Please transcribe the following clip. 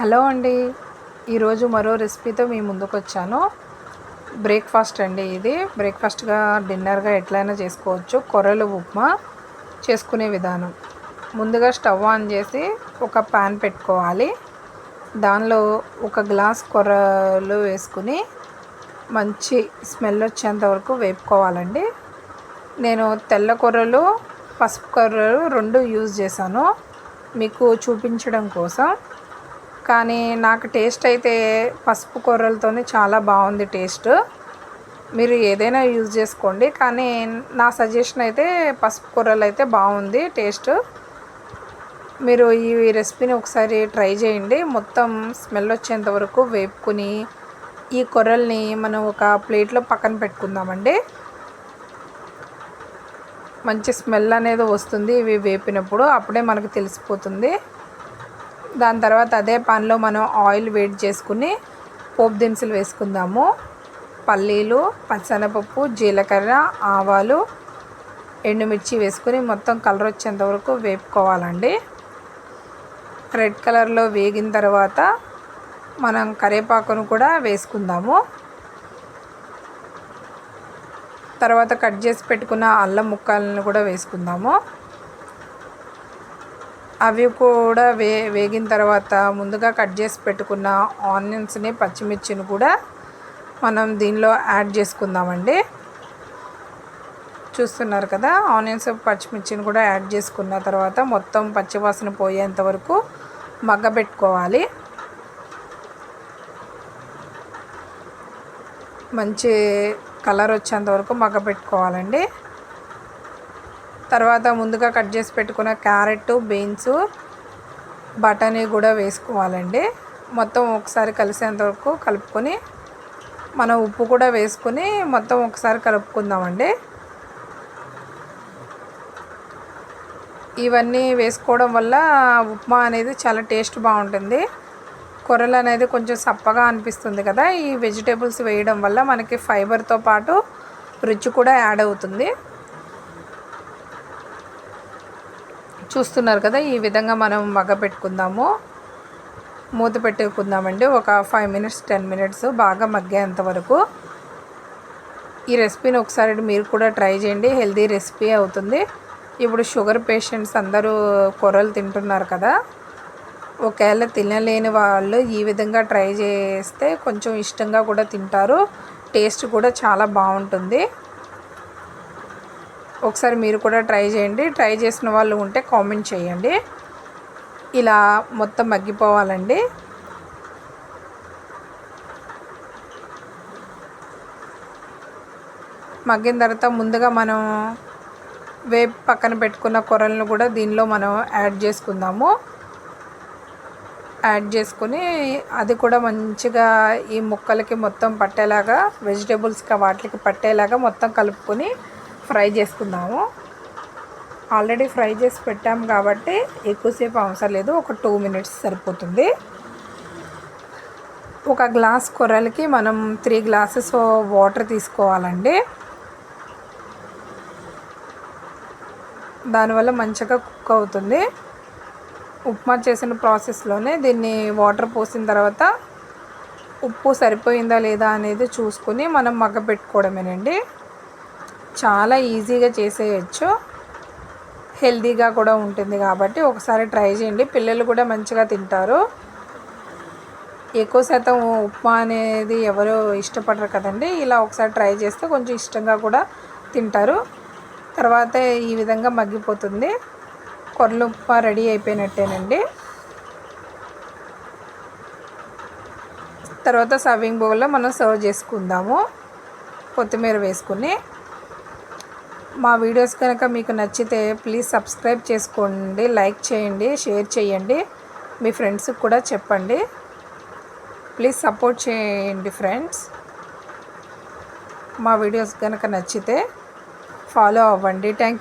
Hello అండి. ఈరోజు మరో రెసిపీతో మీ ముందుకొచ్చాను. బ్రేక్‌ఫాస్ట్ అండి ఇది. బ్రేక్‌ఫాస్ట్‌గా, డిన్నర్‌గా ఎట్లైనా చేసుకోవచ్చు. కొర్రలు ఉప్మా చేసుకునే విధానం. ముందుగా స్టవ్ ఆన్ చేసి ఒక పాన్ పెట్టుకోవాలి. దానిలో ఒక గ్లాస్ కొర్రలు వేసుకుని మంచి స్మెల్ వచ్చేంత వరకు వేపుకోవాలండి. నేను తెల్ల కొర్రలు, పసుపు కొర్రలు 2 యూజ్ చేశాను మీకు చూపించడం కోసం. కానీ నాకు టేస్ట్ అయితే పసుపు కొర్రలతోనే చాలా బాగుంది టేస్ట్. మీరు ఏదైనా యూజ్ చేసుకోండి, కానీ నా సజెషన్ అయితే పసుపు కొర్రలు అయితే బాగుంది టేస్ట్. మీరు ఈ రెసిపీని ఒకసారి ట్రై చేయండి. మొత్తం స్మెల్ వచ్చేంత వరకు వేపుకుని ఈ కొర్రల్ని మనం ఒక ప్లేట్లో పక్కన పెట్టుకుందామండి. మంచి స్మెల్ అనేది వస్తుంది ఇవి వేపినప్పుడు, అప్పుడే మనకు తెలిసిపోతుంది. దాని తర్వాత అదే పాన్లో మనం ఆయిల్ వేడి చేసుకుని పోపు దినుసులు వేసుకుందాము. పల్లీలు, పచ్చనపప్పు, జీలకర్ర, ఆవాలు, ఎండుమిర్చి వేసుకుని మొత్తం కలర్ వచ్చేంత వరకు వేపుకోవాలండి. రెడ్ కలర్లో వేగిన తర్వాత మనం కరివేపాకును కూడా వేసుకుందాము. తర్వాత కట్ చేసి పెట్టుకున్న అల్లం ముక్కలను కూడా వేసుకుందాము. అవి కూడా వేగిన తర్వాత ముందుగా కట్ చేసి పెట్టుకున్న ఆనియన్స్ని, పచ్చిమిర్చిని కూడా మనం దీనిలో యాడ్ చేసుకుందామండి. చూస్తున్నారు కదా, ఆనియన్స్, పచ్చిమిర్చిని కూడా యాడ్ చేసుకున్న తర్వాత మొత్తం పచ్చివాసన పోయేంత వరకు మగ్గబెట్టుకోవాలి. మంచి కలర్ వచ్చేంత వరకు మగ్గబెట్టుకోవాలండి. తర్వాత ముందుగా కట్ చేసి పెట్టుకున్న క్యారెట్, బీన్స్, బఠానీ కూడా వేసుకోవాలండి. మొత్తం ఒకసారి కలిసేంత వరకు కలుపుకొని మనం ఉప్పు కూడా వేసుకొని మొత్తం ఒకసారి కలుపుకుందామండి. ఇవన్నీ వేసుకోవడం వల్ల ఉప్మా అనేది చాలా టేస్ట్ బాగుంటుంది. కొర్రలు అనేది కొంచెం సప్పగా అనిపిస్తుంది కదా, ఈ వెజిటేబుల్స్ వేయడం వల్ల మనకి ఫైబర్తో పాటు రుచి కూడా యాడ్ అవుతుంది. చూస్తున్నారు కదా, ఈ విధంగా మనం మగ్గపెట్టుకుందాము. మూత పెట్టుకుందామండి. ఒక 5 minutes 10 minutes బాగా మగ్గేంత వరకు. ఈ రెసిపీని ఒకసారి మీరు కూడా ట్రై చేయండి. హెల్తీ రెసిపీ అవుతుంది. ఇప్పుడు షుగర్ పేషెంట్స్ అందరూ కొర్రలు తింటున్నారు కదా, ఒకవేళ తినలేని వాళ్ళు ఈ విధంగా ట్రై చేస్తే కొంచెం ఇష్టంగా కూడా తింటారు. టేస్ట్ కూడా చాలా బాగుంటుంది. ఒకసారి మీరు కూడా ట్రై చేయండి. ట్రై చేసిన వాళ్ళు ఉంటే కామెంట్ చేయండి. ఇలా మొత్తం మగ్గిపోవాలండి. మగ్గిన తర్వాత ముందుగా మనం వేపు పక్కన పెట్టుకున్న కొర్రలను కూడా దీనిలో మనం యాడ్ చేసుకుందాము. యాడ్ చేసుకుని అది కూడా మంచిగా ఈ ముక్కలకి మొత్తం పట్టేలాగా, వెజిటేబుల్స్కి వాటికి పట్టేలాగా మొత్తం కలుపుకొని ఫ్రై చేసుకుందాము. ఆల్రెడీ ఫ్రై చేసి పెట్టాము కాబట్టి ఎక్కువసేపు అవసరం లేదు, ఒక 2 minutes సరిపోతుంది. ఒక గ్లాస్ కొర్రలకి మనం 3 glasses వాటర్ తీసుకోవాలండి. దానివల్ల మంచిగా కుక్ అవుతుంది. ఉప్మా చేసిన ప్రాసెస్లోనే దీన్ని వాటర్ పోసిన తర్వాత ఉప్పు సరిపోయిందా లేదా అనేది చూసుకుని మనం మగ్గపెట్టుకోవడమేనండి. చాలా ఈజీగా చేసేయచ్చు, హెల్తీగా కూడా ఉంటుంది కాబట్టి ఒకసారి ట్రై చేయండి. పిల్లలు కూడా మంచిగా తింటారు. ఎక్కువ శాతం ఉప్మా అనేది ఎవరు ఇష్టపడరు కదండి, ఇలా ఒకసారి ట్రై చేస్తే కొంచెం ఇష్టంగా కూడా తింటారు. తర్వాత ఈ విధంగా మగ్గిపోతుంది. కొర్రలు ఉప్మా రెడీ అయిపోయినట్టేనండి. తర్వాత సర్వింగ్ బౌల్లో మనం సర్వ్ చేసుకుందాము కొత్తిమీర వేసుకుని. మా వీడియోస్ కనుక మీకు నచ్చితే ప్లీజ్ సబ్స్క్రైబ్ చేసుకోండి, లైక్ చేయండి, షేర్ చేయండి, మీ ఫ్రెండ్స్కి కూడా చెప్పండి. ప్లీజ్ సపోర్ట్ చేయండి ఫ్రెండ్స్. మా వీడియోస్ కనుక నచ్చితే ఫాలో అవ్వండి. Thank you.